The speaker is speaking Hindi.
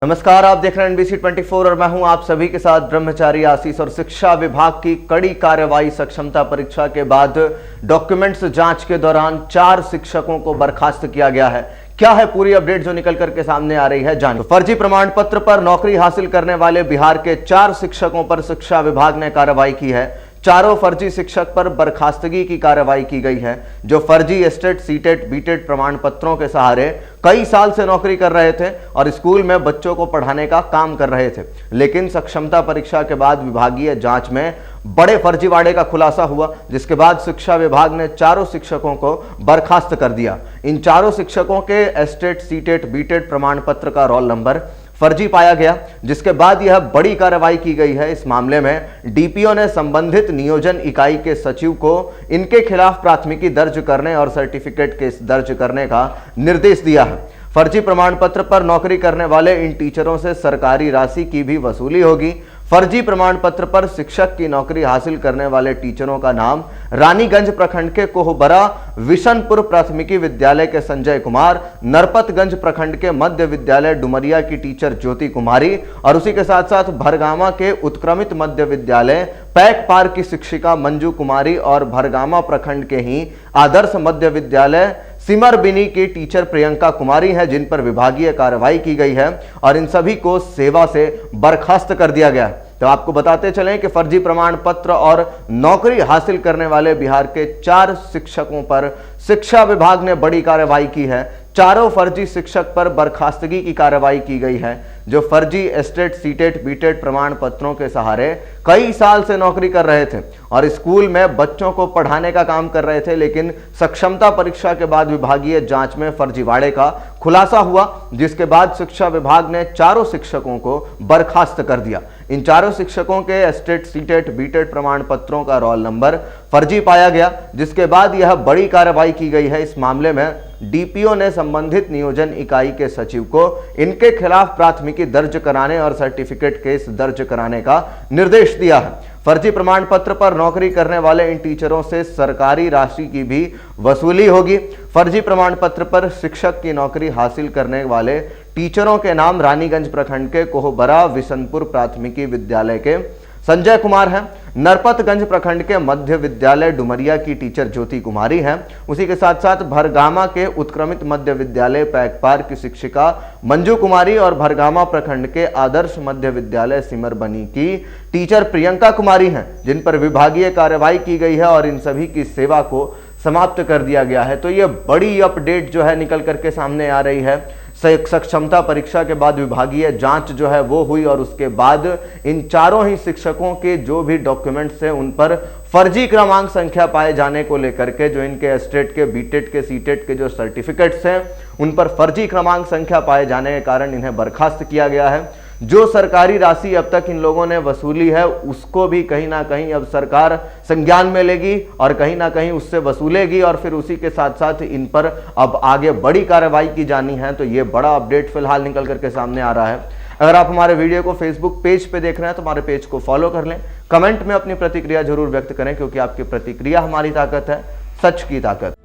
नमस्कार, आप देख रहे हैं NBC 24 और मैं हूं आप सभी के साथ ब्रह्मचारी आशीष। और शिक्षा विभाग की कड़ी कार्रवाई। सक्षमता परीक्षा के बाद डॉक्यूमेंट्स जांच के दौरान 4 शिक्षकों को बर्खास्त किया गया है। क्या है पूरी अपडेट जो निकल करके सामने आ रही है, जानिए। फर्जी प्रमाण पत्र पर नौकरी हासिल करने वाले बिहार के 4 शिक्षकों पर शिक्षा विभाग ने कार्रवाई की है। चारों फर्जी शिक्षक पर बर्खास्तगी की कार्रवाई की गई है, जो फर्जी एस्टेट, सीटेट, बीटेट प्रमाण पत्रों के सहारे कई साल से नौकरी कर रहे थे और स्कूल में बच्चों को पढ़ाने का काम कर रहे थे। लेकिन सक्षमता परीक्षा के बाद विभागीय जांच में बड़े फर्जीवाड़े का खुलासा हुआ, जिसके बाद शिक्षा विभाग ने चारों शिक्षकों को बर्खास्त कर दिया। इन चारों शिक्षकों के एस्टेट, सीटेट, बीटेट प्रमाण पत्र का रोल नंबर फर्जी पाया गया, जिसके बाद यह बड़ी कार्रवाई की गई है। इस मामले में डीपीओ ने संबंधित नियोजन इकाई के सचिव को इनके खिलाफ प्राथमिकी दर्ज करने और सर्टिफिकेट केस दर्ज करने का निर्देश दिया है। फर्जी प्रमाण पत्र पर नौकरी करने वाले इन टीचरों से सरकारी राशि की भी वसूली होगी। फर्जी प्रमाण पत्र पर शिक्षक की नौकरी हासिल करने वाले टीचरों का नाम रानीगंज प्रखंड के कोहबरा विशनपुर प्राथमिकी विद्यालय के संजय कुमार, नरपतगंज प्रखंड के मध्य विद्यालय डुमरिया की टीचर ज्योति कुमारी और उसी के साथ साथ भरगामा के उत्क्रमित मध्य विद्यालय पैकपार की शिक्षिका मंजू कुमारी और भरगामा प्रखंड के ही आदर्श मध्य विद्यालय सिमरबिनी की टीचर प्रियंका कुमारी हैं, जिन पर विभागीय कार्रवाई की गई है और इन सभी को सेवा से बर्खास्त कर दिया गया है। तो आपको बताते चलें कि फर्जी प्रमाण पत्र और नौकरी हासिल करने वाले बिहार के 4 शिक्षकों पर शिक्षा विभाग ने बड़ी कार्रवाई की है। चारों फर्जी शिक्षक पर बर्खास्तगी की कार्रवाई की गई है, जो फर्जी एस्टेट, सीटेट, बीटेट प्रमाण पत्रों के सहारे कई साल से नौकरी कर रहे थे और स्कूल में बच्चों को पढ़ाने का काम कर रहे थे। लेकिन सक्षमता परीक्षा के बाद विभागीय जांच में फर्जीवाड़े का खुलासा हुआ, जिसके बाद शिक्षा विभाग ने चारों शिक्षकों को बर्खास्त कर दिया। इन चारों शिक्षकों के एस्टेट, सीटेट, बीटेट प्रमाण पत्रों का रोल नंबर फर्जी पाया गया, जिसके बाद यह बड़ी कार्रवाई की गई है। इस मामले में डीपीओ ने संबंधित नियोजन इकाई के सचिव को इनके खिलाफ प्राथमिकी दर्ज कराने और सर्टिफिकेट केस दर्ज कराने का निर्देश दिया है। फर्जी प्रमाण पत्र पर नौकरी करने वाले इन टीचरों से सरकारी राशि की भी वसूली होगी। फर्जी प्रमाण पत्र पर शिक्षक की नौकरी हासिल करने वाले टीचरों के नाम रानीगंज प्रखंड के कोहबरा विशनपुर प्राथमिकी विद्यालय के संजय कुमार हैं, नरपतगंज प्रखंड के मध्य विद्यालय डुमरिया की टीचर ज्योति कुमारी हैं, उसी के साथ साथ भरगामा के उत्क्रमित मध्य विद्यालय पैकपार की शिक्षिका मंजू कुमारी और भरगामा प्रखंड के आदर्श मध्य विद्यालय सिमरबनी की टीचर प्रियंका कुमारी हैं, जिन पर विभागीय कार्रवाई की गई है और इन सभी की सेवा को समाप्त कर दिया गया है। तो ये बड़ी अपडेट जो है निकल करके सामने आ रही है। सक्षमता परीक्षा के बाद विभागीय जांच जो है वो हुई और उसके बाद इन चारों ही शिक्षकों के जो भी डॉक्यूमेंट्स हैं उन पर फर्जी क्रमांक संख्या पाए जाने को लेकर के, जो इनके एस्टेट के, बीटेट के, सीटेट के जो सर्टिफिकेट्स हैं उन पर फर्जी क्रमांक संख्या पाए जाने के कारण इन्हें बर्खास्त किया गया है। जो सरकारी राशि अब तक इन लोगों ने वसूली है उसको भी कहीं ना कहीं अब सरकार संज्ञान में लेगी और कहीं ना कहीं उससे वसूलेगी और फिर उसी के साथ साथ इन पर अब आगे बड़ी कार्रवाई की जानी है। तो ये बड़ा अपडेट फिलहाल निकल करके सामने आ रहा है। अगर आप हमारे वीडियो को फेसबुक पेज पे देख रहे हैं तो हमारे पेज को फॉलो कर लें। कमेंट में अपनी प्रतिक्रिया जरूर व्यक्त करें, क्योंकि आपकी प्रतिक्रिया हमारी ताकत है, सच की ताकत।